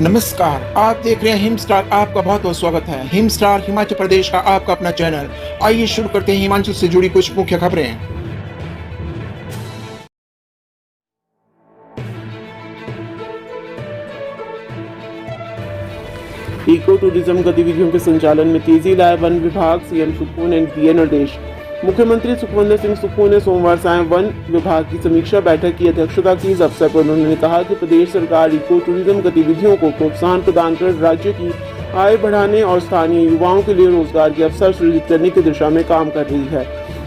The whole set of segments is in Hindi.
नमस्कार, आप देख रहे हैं हिम स्टार। आपका बहुत बहुत स्वागत है। हिम स्टार हिमाचल प्रदेश का आपका अपना चैनल। आइए शुरू करते हैं हिमाचल से जुड़ी कुछ मुख्य खबरें। इको टूरिज्म गतिविधियों के संचालन में तेजी लाए वन विभाग, सीएम सुक्खू ने दिए निर्देश। मुख्यमंत्री सुखविंदर सिंह सुक्खू ने सोमवार शाम वन विभाग की समीक्षा बैठक की अध्यक्षता की। इस अवसर पर उन्होंने कहा कि प्रदेश सरकार इको टूरिज्म गतिविधियों को प्रोत्साहन प्रदान कर राज्य की आय बढ़ाने और स्थानीय युवाओं के लिए रोजगार के अवसर सृजित करने की दिशा में काम कर रही है।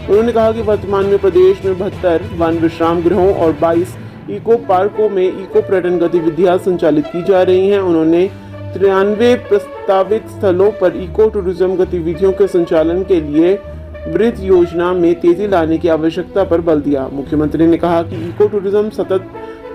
उन्होंने कहा कि वर्तमान में प्रदेश में 72 वन विश्राम गृहों और 22 इको पार्कों में इको पर्यटन गतिविधियां संचालित की जा रही हैं। उन्होंने 93 प्रस्तावित स्थलों पर इको टूरिज्म गतिविधियों के संचालन के लिए वृहद योजना में तेजी लाने की आवश्यकता पर बल दिया। मुख्यमंत्री ने कहा कि इको टूरिज्म सतत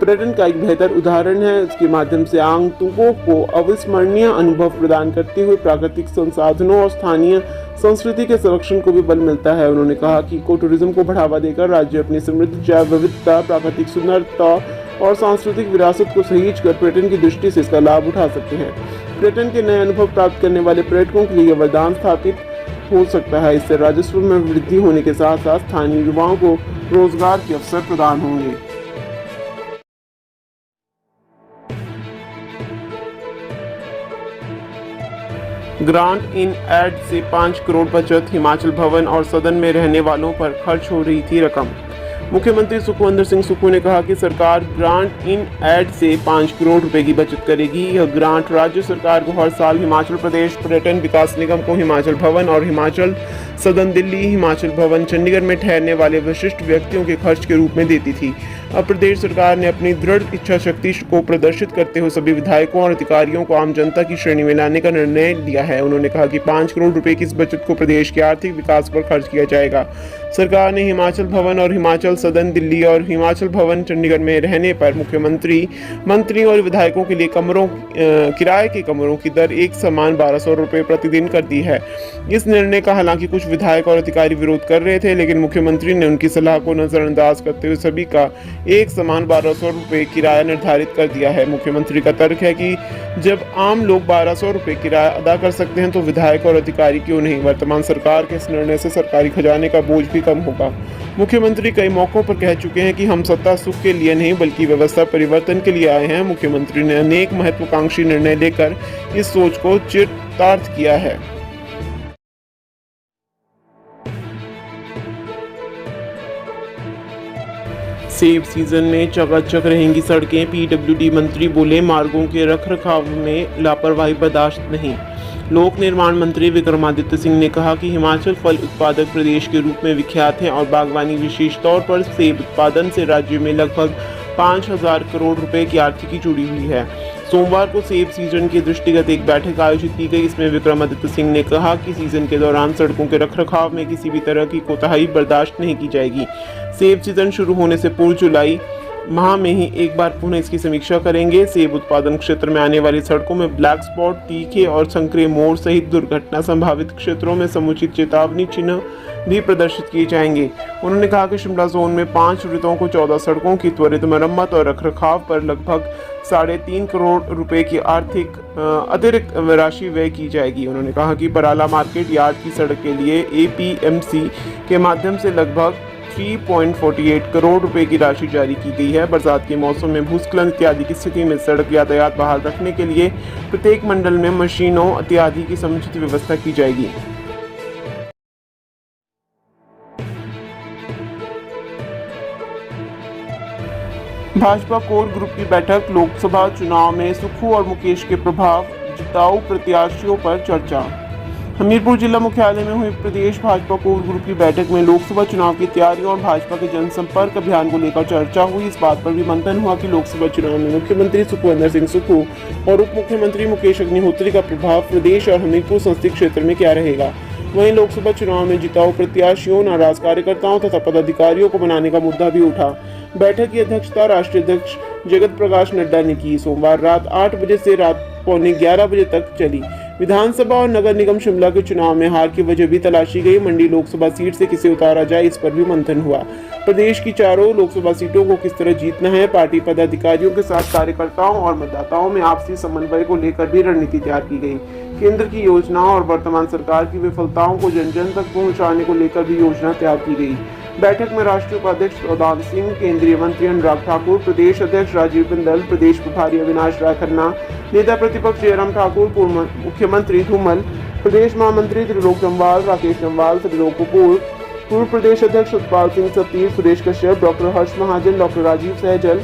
पर्यटन का एक बेहतर उदाहरण है। इसके माध्यम से आगंतुकों को अविस्मरणीय अनुभव प्रदान करते हुए प्राकृतिक संसाधनों और स्थानीय संस्कृति के संरक्षण को भी बल मिलता है। उन्होंने कहा कि इको टूरिज्म को बढ़ावा देकर राज्य अपनी समृद्ध जैव विविधता, प्राकृतिक सुंदरता और सांस्कृतिक विरासत को सहेज कर पर्यटन की दृष्टि से इसका लाभ उठा सकते हैं। पर्यटन के नए अनुभव प्राप्त करने वाले पर्यटकों के लिए वरदान स्थापित हो सकता है। इससे राजस्व में वृद्धि होने के साथ साथ स्थानीय युवाओं को रोजगार के अवसर प्रदान होंगे। ग्रांट इन एड से 5 करोड़ बचत, हिमाचल भवन और सदन में रहने वालों पर खर्च हो रही थी रकम। मुख्यमंत्री सुखविंदर सिंह सुक्खू ने कहा कि सरकार ग्रांट इन एड से 5 करोड़ रुपए की बचत करेगी। यह ग्रांट राज्य सरकार को हर साल हिमाचल प्रदेश पर्यटन विकास निगम को हिमाचल भवन और हिमाचल सदन दिल्ली, हिमाचल भवन चंडीगढ़ में ठहरने वाले विशिष्ट व्यक्तियों के खर्च के रूप में देती थी। अब प्रदेश सरकार ने अपनी दृढ़ इच्छा शक्ति को प्रदर्शित करते हुए सभी विधायकों और अधिकारियों को आम जनता की श्रेणी में लाने का निर्णय लिया है। उन्होंने कहा कि 5 करोड़ रुपए की इस बचत को प्रदेश के आर्थिक विकास पर खर्च किया जाएगा। सरकार ने हिमाचल भवन और हिमाचल सदन दिल्ली और हिमाचल भवन चंडीगढ़ में रहने पर मुख्यमंत्री, मंत्री और विधायकों के लिए किराए के कमरों की दर एक समान 1200 रुपये प्रतिदिन कर दी है। इस निर्णय का हालांकि कुछ विधायक और अधिकारी विरोध कर रहे थे, लेकिन मुख्यमंत्री ने उनकी सलाह को नजरअंदाज करते हुए सभी का एक समान 1200 रुपये किराया निर्धारित कर दिया है। मुख्यमंत्री का तर्क है कि जब आम लोग 1200 रुपये किराया अदा कर सकते हैं तो विधायक और अधिकारी क्यों नहीं। वर्तमान सरकार के इस निर्णय से सरकारी खजाने का बोझ भी कम होगा। मुख्यमंत्री कई मौकों पर कह चुके हैं कि हम सत्ता सुख के लिए नहीं बल्कि व्यवस्था परिवर्तन के लिए आए हैं। मुख्यमंत्री ने अनेक महत्वाकांक्षी निर्णय लेकर इस सोच को चरितार्थ किया है। सेब सीजन में चकाचक रहेंगी सड़कें, पीडब्ल्यूडी मंत्री बोले मार्गों के रखरखाव में लापरवाही बर्दाश्त नहीं। लोक निर्माण मंत्री विक्रमादित्य सिंह ने कहा कि हिमाचल फल उत्पादक प्रदेश के रूप में विख्यात है और बागवानी विशेष तौर पर सेब उत्पादन से राज्य में लगभग 5000 करोड़ रुपए की आर्थिकी जुड़ी हुई है। सोमवार को सेब सीजन के दृष्टिगत एक बैठक आयोजित की गई। इसमें विक्रमादित्य सिंह ने कहा कि सीजन के दौरान सड़कों के रखरखाव में किसी भी तरह की कोताही बर्दाश्त नहीं की जाएगी। सेब सीजन शुरू होने से पूर्व जुलाई माह में ही एक बार पुनः इसकी समीक्षा करेंगे। सेब उत्पादन क्षेत्र में आने वाली सड़कों में ब्लैक स्पॉट, तीखे और संकरे मोड़ सहित दुर्घटना संभावित क्षेत्रों में समुचित चेतावनी चिन्ह भी प्रदर्शित किए जाएंगे। उन्होंने कहा कि शिमला जोन में 5 वृत्तों को 14 सड़कों की त्वरित मरम्मत और रखरखाव पर लगभग 3.5 करोड़ रुपए की अतिरिक्त राशि व्यय की जाएगी। उन्होंने कहा कि पराला मार्केट यार्ड की सड़क के लिए एपीएमसी के माध्यम से लगभग 3.48 करोड़ रुपए की राशि जारी की गई है। बरसात के मौसम में भूस्खलन इत्यादि की स्थिति में सड़क यातायात बहाल रखने के लिए प्रत्येक मंडल में मशीनों इत्यादि की समुचित व्यवस्था की जाएगी। भाजपा कोर ग्रुप की बैठक, लोकसभा चुनाव में सुक्खू और मुकेश के प्रभाव, जिताऊ प्रत्याशियों पर चर्चा। हमीरपुर जिला मुख्यालय में हुई प्रदेश भाजपा कोर ग्रुप की बैठक में लोकसभा चुनाव की तैयारियों और भाजपा के जनसंपर्क अभियान को लेकर चर्चा हुई। इस बात पर भी मंथन हुआ कि लोकसभा चुनाव में मुख्यमंत्री सुखविंदर सिंह सुक्खू और उप मुख्यमंत्री मुकेश अग्निहोत्री का प्रभाव प्रदेश और हमीरपुर संसदीय क्षेत्र में क्या रहेगा। वहीं लोकसभा चुनाव में जिताऊ प्रत्याशियों, नाराज कार्यकर्ताओं तथा पदाधिकारियों को बनाने का मुद्दा भी उठा। बैठक की अध्यक्षता राष्ट्रीय अध्यक्ष जगत प्रकाश नड्डा ने की। सोमवार रात 8 बजे से रात 11:15 बजे तक चली। विधानसभा और नगर निगम शिमला के चुनाव में हार की वजह भी तलाशी गई। मंडी लोकसभा सीट से किसे उतारा जाए, इस पर भी मंथन हुआ। प्रदेश की चारों लोकसभा सीटों को किस तरह जीतना है, पार्टी पदाधिकारियों के साथ कार्यकर्ताओं और मतदाताओं में आपसी समन्वय को लेकर भी रणनीति तैयार की गई। केंद्र की योजनाओं और वर्तमान सरकार की विफलताओं को जन जन तक पहुंचाने को लेकर भी योजना तैयार की गई। बैठक में राष्ट्रीय उपाध्यक्ष प्रदान सिंह, केंद्रीय मंत्री अनुराग ठाकुर, प्रदेश अध्यक्ष राजीव बिंदल, प्रदेश प्रभारी अविनाश राय खन्ना, नेता प्रतिपक्ष जयराम ठाकुर, पूर्व मुख्यमंत्री धूमल, प्रदेश महामंत्री त्रिलोक जम्वाल, राकेश जम्वाल, त्रिलोक कपूर, पूर्व प्रदेश अध्यक्ष सतपाल सिंह सत्ती, सुरेश कश्यप, डॉक्टर हर्ष महाजन, डॉक्टर राजीव सहजल,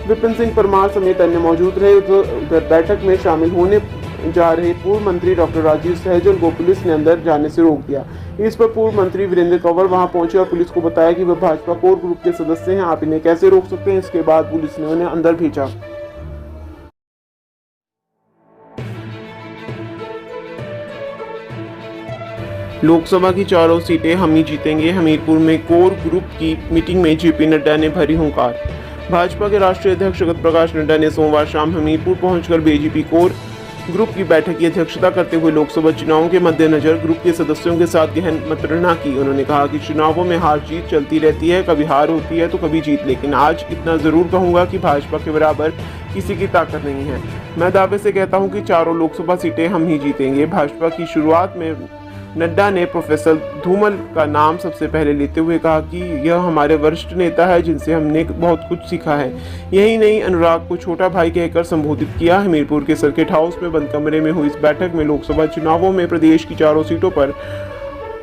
विपिन सिंह परमार समेत अन्य मौजूद रहे। उधर बैठक में शामिल होने जा रहे पूर्व मंत्री डॉक्टर राजीव सहजल को पुलिस ने अंदर जाने से रोक दिया। इस पर पूर्व मंत्री वीरेंद्र कंवर वहां पहुंचे और पुलिस को बताया कि वह भाजपा कोर ग्रुप के सदस्य हैं, आप इन्हें कैसे रोक सकते हैं। इसके बाद पुलिस ने उन्हें अंदर भेजा। लोकसभा की चारों सीटें हम ही जीतेंगे। हमीरपुर में कोर ग्रुप की मीटिंग में जेपी नड्डा ने भरी हुंकार। भाजपा के राष्ट्रीय अध्यक्ष जगत प्रकाश नड्डा ने सोमवार शाम हमीरपुर पहुंचकर बीजेपी कोर ग्रुप की बैठक की अध्यक्षता करते हुए लोकसभा चुनावों के मद्देनजर ग्रुप के सदस्यों के साथ गहन मंत्रणा की। उन्होंने कहा कि चुनावों में हार जीत चलती रहती है, कभी हार होती है तो कभी जीत, लेकिन आज इतना जरूर कहूंगा कि भाजपा के बराबर किसी की ताकत नहीं है। मैं दावे से कहता हूं कि चारों लोकसभा सीटें हम ही जीतेंगे। भाजपा की शुरुआत में नड्डा ने प्रोफेसर धूमल का नाम सबसे पहले लेते हुए कहा कि यह हमारे वरिष्ठ नेता है जिनसे हमने बहुत कुछ सीखा है। यही नहीं, अनुराग को छोटा भाई कहकर संबोधित किया। हमीरपुर के सर्किट हाउस में बंद कमरे में हुई इस बैठक में लोकसभा चुनावों में प्रदेश की चारों सीटों पर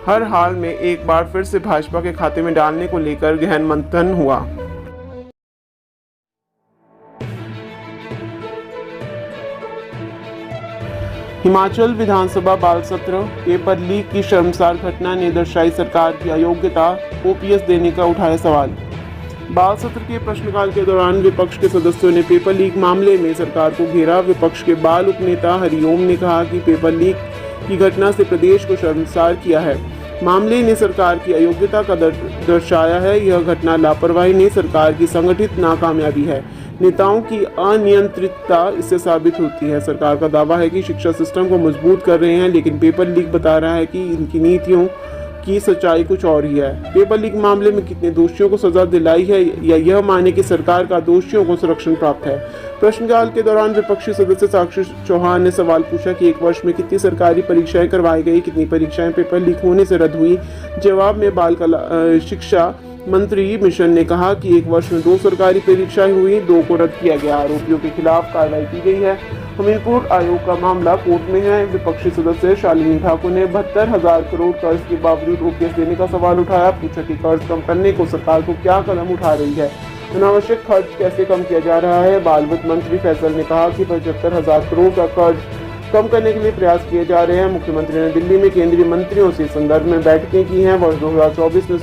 हर हाल में एक बार फिर से भाजपा के खाते में डालने को लेकर गहन मंथन हुआ। हिमाचल विधानसभा बाल सत्र पेपर लीक की शर्मसार घटना ने दर्शाई सरकार की अयोग्यता, ओपीएस देने का उठाया सवाल। बाल सत्र के प्रश्नकाल के दौरान विपक्ष के सदस्यों ने पेपर लीक मामले में सरकार को घेरा। विपक्ष के बाल उपनेता हरिओम ने कहा कि पेपर लीक की घटना से प्रदेश को शर्मसार किया है। मामले ने सरकार की अयोग्यता का दर्शाया है। यह घटना लापरवाही नहीं, सरकार की संगठित नाकामयाबी है। नेताओं की अनियंत्रितता इससे साबित होती है। सरकार का दावा है कि शिक्षा सिस्टम को मजबूत कर रहे हैं, लेकिन पेपर लीक बता रहा है कि इनकी नीतियों की सच्चाई कुछ और ही है। पेपर लीक मामले में कितने दोषियों को सजा दिलाई है या यह माने कि सरकार का दोषियों को संरक्षण प्राप्त है। प्रश्नकाल के दौरान विपक्षी सदस्य साक्षी चौहान ने सवाल पूछा कि एक वर्ष में कितनी सरकारी परीक्षाएं करवाई गई, कितनी परीक्षाएं पेपर लीक होने से रद्द हुई। जवाब में बाल शिक्षा मंत्री मिशन ने कहा कि एक वर्ष में 2 सरकारी परीक्षाएं हुई, 2 को रद्द किया गया। आरोपियों के खिलाफ कार्रवाई की गई है। हमीरपुर आयोग का मामला कोर्ट में है। विपक्षी सदस्य शालिनी ठाकुर ने 72,000 करोड़ कर्ज के बावजूद ओपीएस देने का सवाल उठाया। पूछा कि कर्ज कम करने को सरकार को क्या कदम उठा रही है, अनावश्यक खर्च कैसे कम किया जा रहा है। बाल वित्त मंत्री फैसल ने कहा कि 75,000 करोड़ का कर्ज कम करने के लिए प्रयास किए जा रहे हैं। मुख्यमंत्री ने दिल्ली में केंद्रीय मंत्रियों से संदर्भ में बैठकें की हैं। वर्ष 2024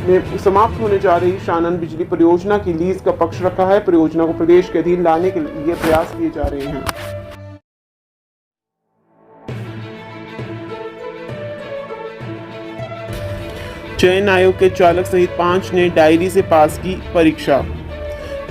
में समाप्त होने जा रही शानन बिजली परियोजना की लीज का पक्ष रखा है। परियोजना को प्रदेश के अधीन लाने के लिए प्रयास किए जा रहे हैं। चयन आयोग के चालक सहित 5 ने डायरी से पास की परीक्षा।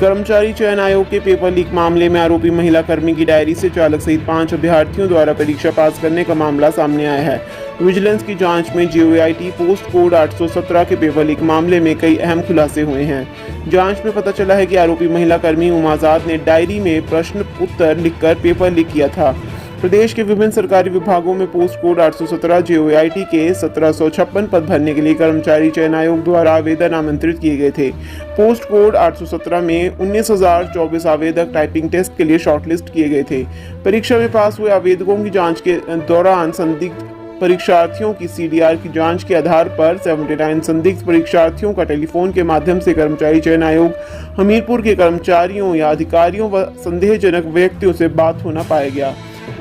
कर्मचारी चयन आयोग के पेपर लीक मामले में आरोपी महिला कर्मी की डायरी से चालक सहित 5 अभ्यर्थियों द्वारा परीक्षा पास करने का मामला सामने आया है। विजिलेंस की जांच में JOIT पोस्ट कोड 817 के पेपर लीक मामले में कई अहम खुलासे हुए हैं। जांच में पता चला है कि आरोपी महिला कर्मी उमाजाद ने डायरी में प्रश्न उत्तर लिखकर पेपर लीक किया था। प्रदेश के विभिन्न सरकारी विभागों में पोस्ट कोड 817 JOIT के 1756 पद भरने के लिए कर्मचारी चयन आयोग द्वारा आवेदन आमंत्रित किए गए थे। पोस्ट कोड 817 में 19,024 आवेदक टाइपिंग टेस्ट के लिए शॉर्टलिस्ट किए गए थे। परीक्षा में पास हुए आवेदकों की जांच के दौरान संदिग्ध परीक्षार्थियों की CDR की जांच के आधार पर 79 संदिग्ध परीक्षार्थियों का टेलीफोन के माध्यम से कर्मचारी चयन आयोग हमीरपुर के कर्मचारियों या अधिकारियों व संदेहजनक व्यक्तियों से बात होना पाया गया।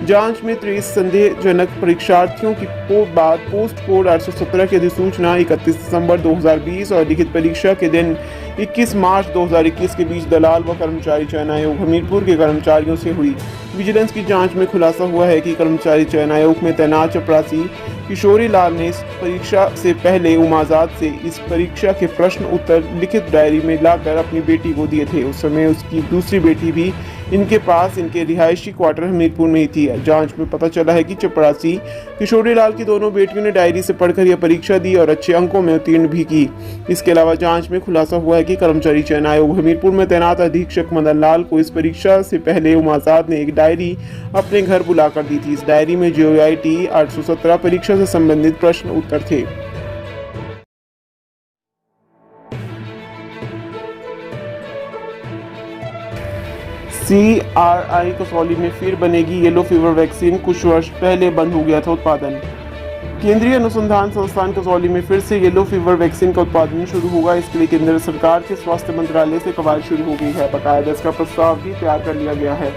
जांच में 30 संदेहजनक परीक्षार्थियों की बाद पोस्ट कोड 817 की अधिसूचना 31 दिसंबर 2020 और लिखित परीक्षा के दिन 21 मार्च 2021 के बीच दलाल व कर्मचारी चयन आयोग हमीरपुर के कर्मचारियों से हुई। विजिलेंस की जांच में खुलासा हुआ है कि कर्मचारी चयन आयोग में तैनात चपरासी किशोरी लाल ने इस परीक्षा से पहले उमाजाद से इस परीक्षा के प्रश्न उत्तर लिखित डायरी में लाकर अपनी बेटी को दिए थे। उस समय उसकी दूसरी बेटी भी इनके पास इनके रिहायशी क्वार्टर हमीरपुर में ही थी। जांच में पता चला है कि चपरासी किशोरी लाल की दोनों बेटियों ने डायरी से पढ़कर यह परीक्षा दी और अच्छे अंकों में उत्तीर्ण भी की। इसके अलावा जांच में खुलासा हुआ है कि कर्मचारी चयन आयोग हमीरपुर में तैनात अधीक्षक मदन लाल को इस परीक्षा से पहले उमाजाद ने एक डायरी अपने घर बुलाकर दी थी। इस डायरी में JOIT 817 परीक्षा से संबंधित प्रश्न उत्तर थे। CRI कसौली में फिर बनेगी येलो फीवर वैक्सीन। कुछ वर्ष पहले बंद हो गया था उत्पादन। केंद्रीय अनुसंधान संस्थान कसौली में फिर से येलो फीवर वैक्सीन का उत्पादन शुरू होगा। इसके लिए केंद्र सरकार के स्वास्थ्य मंत्रालय से कवायद शुरू हो गई है। बकायदा इसका प्रस्ताव भी तैयार कर लिया गया है।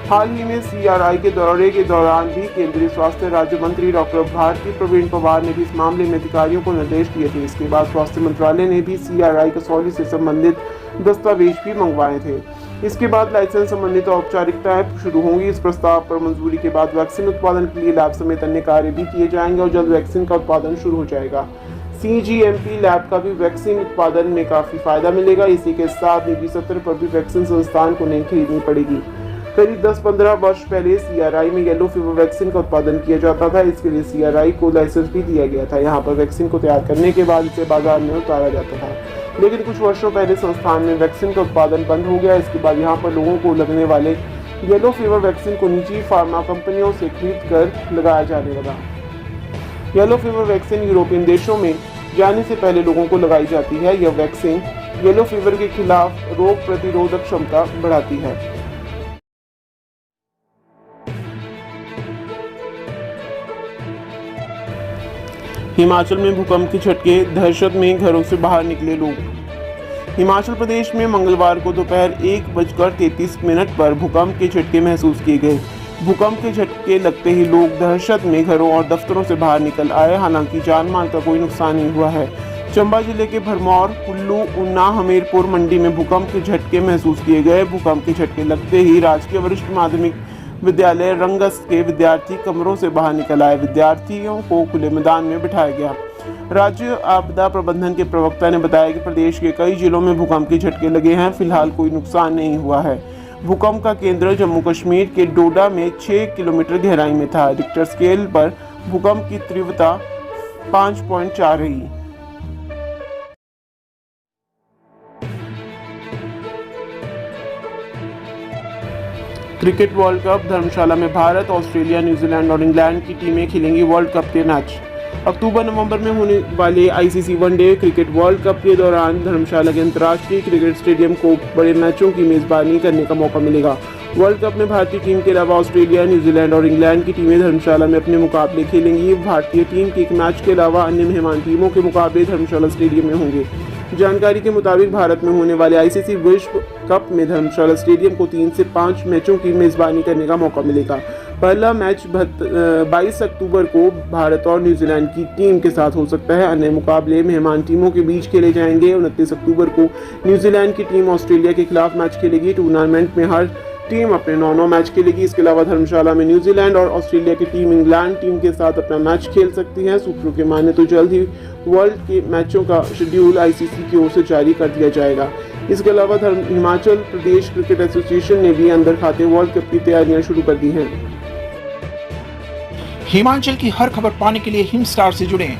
हाल ही में CRI के दौरे के दौरान भी केंद्रीय स्वास्थ्य राज्य मंत्री डॉक्टर भारती प्रवीण पवार ने भी इस मामले में अधिकारियों को निर्देश दिए थे। इसके बाद स्वास्थ्य मंत्रालय ने भी CRI कसौली से संबंधित दस्तावेज भी मंगवाए थे। इसके बाद लाइसेंस संबंधित औपचारिकताएं शुरू होंगी। इस प्रस्ताव पर मंजूरी के बाद वैक्सीन उत्पादन के लिए लैब समेत अन्य कार्य भी किए जाएंगे और जल्द वैक्सीन का उत्पादन शुरू हो जाएगा। CGMP लैब का भी वैक्सीन उत्पादन में काफी फायदा मिलेगा। इसी के साथ निजी स्तर पर भी वैक्सीन संस्थान को नहीं खरीदनी पड़ेगी। करीब 10-15 वर्ष पहले CRI में येलो फीवर वैक्सीन का उत्पादन किया जाता था। इसके लिए CRI को लाइसेंस भी दिया गया था। यहाँ पर वैक्सीन को तैयार करने के बाद इसे बाजार में उतारा जाता था, लेकिन कुछ वर्षों पहले संस्थान में वैक्सीन का उत्पादन बंद हो गया। इसके बाद यहाँ पर लोगों को लगने वाले येलो फीवर वैक्सीन को निजी फार्मा कंपनियों से खरीद कर लगाया जाने लगा। येलो फीवर वैक्सीन यूरोपियन देशों में जाने से पहले लोगों को लगाई जाती है। यह वैक्सीन येलो फीवर के खिलाफ रोग प्रतिरोधक क्षमता बढ़ाती है। हिमाचल में भूकंप के झटके, दहशत में घरों से बाहर निकले लोग। हिमाचल प्रदेश में मंगलवार को दोपहर 1:33 पर भूकंप के झटके महसूस किए गए। भूकंप के झटके लगते ही लोग दहशत में घरों और दफ्तरों से बाहर निकल आए। हालांकि जान माल का कोई नुकसान नहीं हुआ है। चंबा जिले के भरमौर, कुल्लू, ऊना, हमीरपुर, मंडी में भूकंप के झटके महसूस किए गए। भूकंप के झटके लगते ही राजकीय वरिष्ठ माध्यमिक विद्यालय रंगस के विद्यार्थी कमरों से बाहर निकल आए। विद्यार्थियों को खुले मैदान में बिठाया गया। राज्य आपदा प्रबंधन के प्रवक्ता ने बताया कि प्रदेश के कई जिलों में भूकंप के झटके लगे हैं। फिलहाल कोई नुकसान नहीं हुआ है। भूकंप का केंद्र जम्मू कश्मीर के डोडा में 6 किलोमीटर गहराई में था। रिक्टर स्केल पर भूकंप की तीव्रता 5.4 रही। क्रिकेट वर्ल्ड कप धर्मशाला में भारत, ऑस्ट्रेलिया, न्यूजीलैंड और इंग्लैंड की टीमें खेलेंगी वर्ल्ड कप के मैच। अक्टूबर-नवंबर में होने वाले ICC one day cricket world cup के दौरान धर्मशाला के अंतर्राष्ट्रीय क्रिकेट स्टेडियम को बड़े मैचों की मेजबानी करने का मौका मिलेगा। वर्ल्ड कप में भारतीय टीम के अलावा ऑस्ट्रेलिया, न्यूजीलैंड और इंग्लैंड की टीमें धर्मशाला में अपने मुकाबले खेलेंगी। भारतीय टीम के एक मैच के अलावा अन्य मेहमान टीमों के मुकाबले धर्मशाला स्टेडियम में होंगे। जानकारी के मुताबिक भारत में होने वाले ICC विश्व कप में धर्मशाला स्टेडियम को 3 से 5 मैचों की मेजबानी करने का मौका मिलेगा। पहला मैच 22 अक्टूबर को भारत और न्यूजीलैंड की टीम के साथ हो सकता है। अन्य मुकाबले मेहमान टीमों के बीच खेले जाएंगे। 29 अक्टूबर को न्यूजीलैंड की टीम ऑस्ट्रेलिया के खिलाफ मैच खेलेगी। टूर्नामेंट में हर टीम अपने 9 मैच खेलेगी। इसके अलावा धर्मशाला में न्यूजीलैंड और ऑस्ट्रेलिया की टीम इंग्लैंड टीम के साथ अपना मैच खेल सकती है। सूत्रों के माने तो जल्द ही वर्ल्ड के मैचों का शेड्यूल ICC की ओर से जारी कर दिया जाएगा। इसके अलावा हिमाचल प्रदेश क्रिकेट एसोसिएशन ने भी अंदर खाते वर्ल्ड कप की तैयारियां शुरू कर दी हैं। हिमाचल की हर खबर पाने के लिए हिम स्टार से जुड़ें